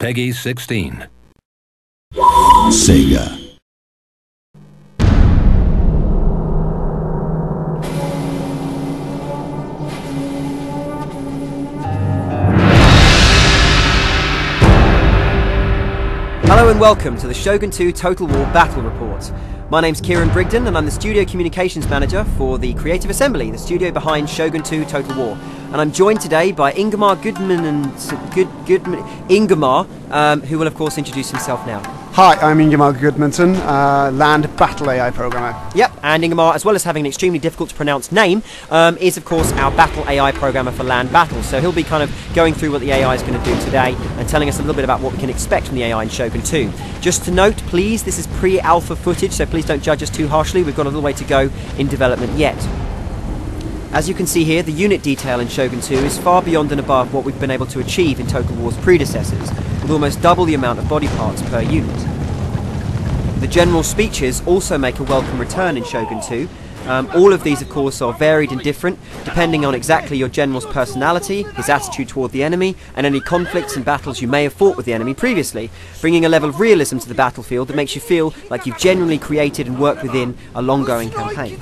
Peggy 16. Sega. Hello and welcome to the Shogun 2 Total War Battle Report. My name's Kieran Brigden and I'm the Studio Communications Manager for the Creative Assembly, the studio behind Shogun 2 Total War. And I'm joined today by Ingimar Gudmunsson, who will of course introduce himself now. Hi, I'm Ingimar Gudmunsson, Land Battle AI Programmer. Yep, and Ingimar, as well as having an extremely difficult to pronounce name, is of course our Battle AI Programmer for Land Battles. So he'll be kind of going through what the AI is going to do today and telling us a little bit about what we can expect from the AI in Shogun 2. Just to note, please, this is pre-alpha footage, so please don't judge us too harshly. We've got a little way to go in development yet. As you can see here, the unit detail in Shogun 2 is far beyond and above what we've been able to achieve in Total War's predecessors, with almost double the amount of body parts per unit. The general speeches also make a welcome return in Shogun 2. All of these, of course, are varied and different, depending on exactly your general's personality, his attitude toward the enemy, and any conflicts and battles you may have fought with the enemy previously, bringing a level of realism to the battlefield that makes you feel like you've genuinely created and worked within a long-going campaign.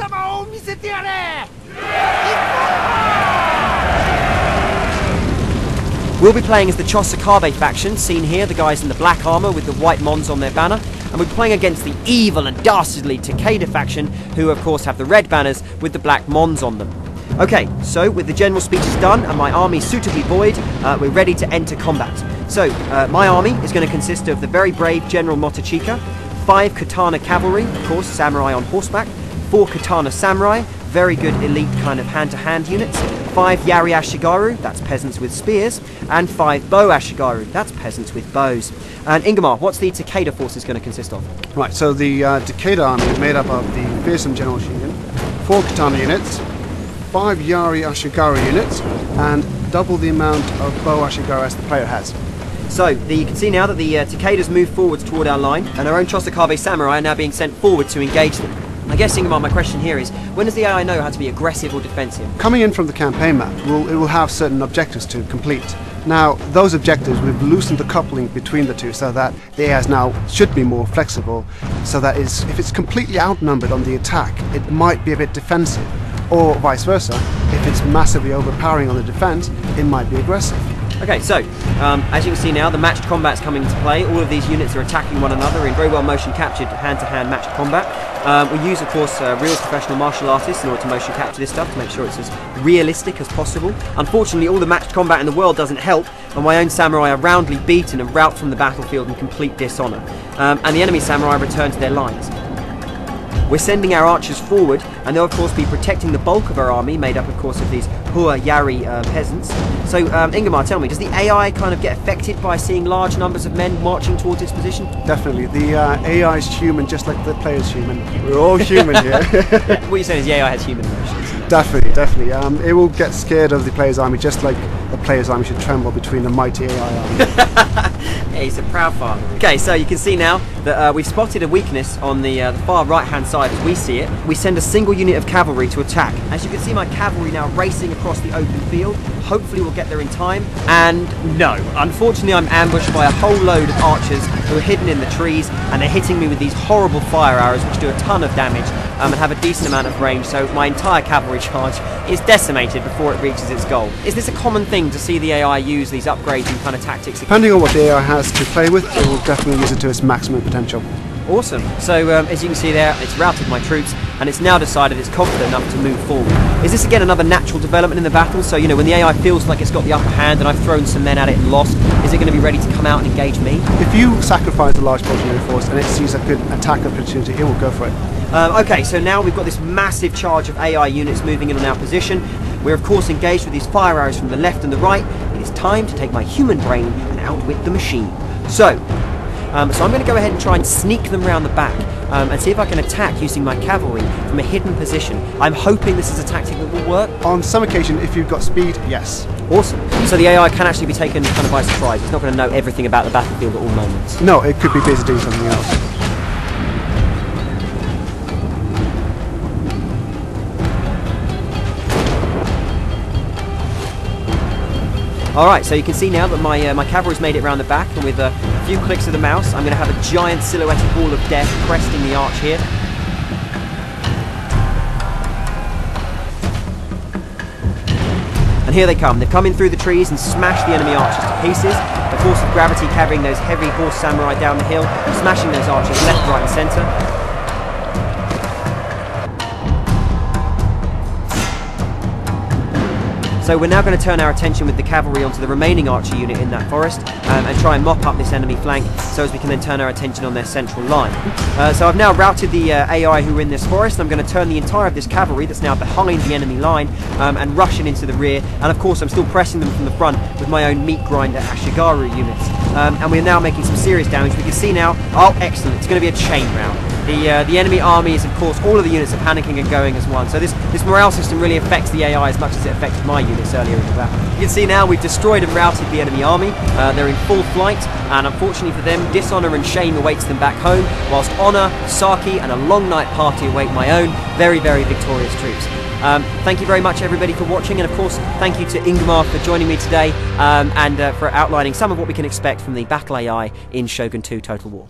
We'll be playing as the Chosokabe faction, seen here, the guys in the black armour with the white mons on their banner, and we're playing against the evil and dastardly Takeda faction, who of course have the red banners with the black mons on them. Okay, so with the general speeches done and my army suitably buoyed, we're ready to enter combat. So, my army is going to consist of the very brave General Motochika, 5 katana cavalry, of course samurai on horseback, 4 katana samurai, very good elite kind of hand-to-hand units, 5 Yari Ashigaru, that's peasants with spears, and 5 Bow Ashigaru, that's peasants with bows. And Ingimar, what's the Takeda forces going to consist of? Right, so the Takeda army is made up of the fearsome General Shogun, 4 katana units, 5 Yari Ashigaru units, and double the amount of Bow Ashigaru as the player has. So, you can see now that the Takeda's moved forwards toward our line, and our own Chosokabe samurai are now being sent forward to engage them. I guess, Ingimar, my question here is, when does the AI know how to be aggressive or defensive? Coming in from the campaign map, it will have certain objectives to complete. Now, those objectives, we've loosened the coupling between the two so that the AI now should be more flexible, so that if it's completely outnumbered on the attack, it might be a bit defensive, or vice versa. If it's massively overpowering on the defense, it might be aggressive. Okay, so, as you can see now, the matched combat's coming into play. All of these units are attacking one another in very well motion captured hand-to-hand matched combat. We use, of course, real professional martial artists in order to motion capture this stuff to make sure it's as realistic as possible. Unfortunately, all the matched combat in the world doesn't help, and my own samurai are roundly beaten and rout from the battlefield in complete dishonour. And the enemy samurai return to their lines. We're sending our archers forward, and they'll of course be protecting the bulk of our army, made up of course of these Hua Yari peasants. So Ingimar, tell me, does the AI kind of get affected by seeing large numbers of men marching towards its position? Definitely. The AI is human just like the player's human. We're all human here. What you're saying is the AI has human emotions. Definitely, definitely. It will get scared of the player's army just like the player's army should tremble between the mighty AI army. Yeah, he's a proud father. Okay, so you can see now that we've spotted a weakness on the far right-hand side as we see it. We send a single unit of cavalry to attack. As you can see, my cavalry now racing across the open field. Hopefully we'll get there in time. And no, unfortunately I'm ambushed by a whole load of archers who are hidden in the trees, and they're hitting me with these horrible fire arrows which do a ton of damage and have a decent amount of range, so my entire cavalry charge is decimated before it reaches its goal. Is this a common thing to see the AI use these upgrades and kind of tactics? Depending on what the AI has to play with, it will definitely use it to its maximum potential. Awesome. So as you can see there, it's routed my troops, and it's now decided it's confident enough to move forward. Is this again another natural development in the battle? So, you know, when the AI feels like it's got the upper hand and I've thrown some men at it and lost, is it going to be ready to come out and engage me? If you sacrifice a large portion of your force and it sees a good attack opportunity, it will go for it. Okay, so now we've got this massive charge of AI units moving in on our position. We're of course engaged with these fire arrows from the left and the right. It is time to take my human brain and outwit the machine. So I'm going to go ahead and try and sneak them round the back and see if I can attack using my cavalry from a hidden position. I'm hoping this is a tactic that will work. On some occasion, if you've got speed, yes. Awesome. So the AI can actually be taken kind of by surprise. It's not going to know everything about the battlefield at all moments. No, it could be busy doing something else. Alright, so you can see now that my cavalry's made it around the back, and with a few clicks of the mouse, I'm going to have a giant silhouetted wall of death cresting the arch here. And here they come. They've come in through the trees and smashed the enemy archers to pieces. The force of gravity carrying those heavy horse samurai down the hill, smashing those archers left, right and centre. So we're now going to turn our attention with the cavalry onto the remaining archer unit in that forest and try and mop up this enemy flank so as we can then turn our attention on their central line. So I've now routed the AI who are in this forest. I'm going to turn the entire of this cavalry that's now behind the enemy line and rush in into the rear, and of course I'm still pressing them from the front with my own meat grinder Ashigaru units. And we're now making some serious damage. We can see now, oh excellent, it's going to be a chain round. The enemy army is, of course, all of the units are panicking and going as one. So this morale system really affects the AI as much as it affected my units earlier in the battle. You can see now we've destroyed and routed the enemy army. They're in full flight, and unfortunately for them, dishonour and shame awaits them back home, whilst honour, sake, and a long night party await my own very, very victorious troops. Thank you very much everybody for watching, and of course thank you to Ingimar for joining me today and for outlining some of what we can expect from the battle AI in Shogun 2 Total War.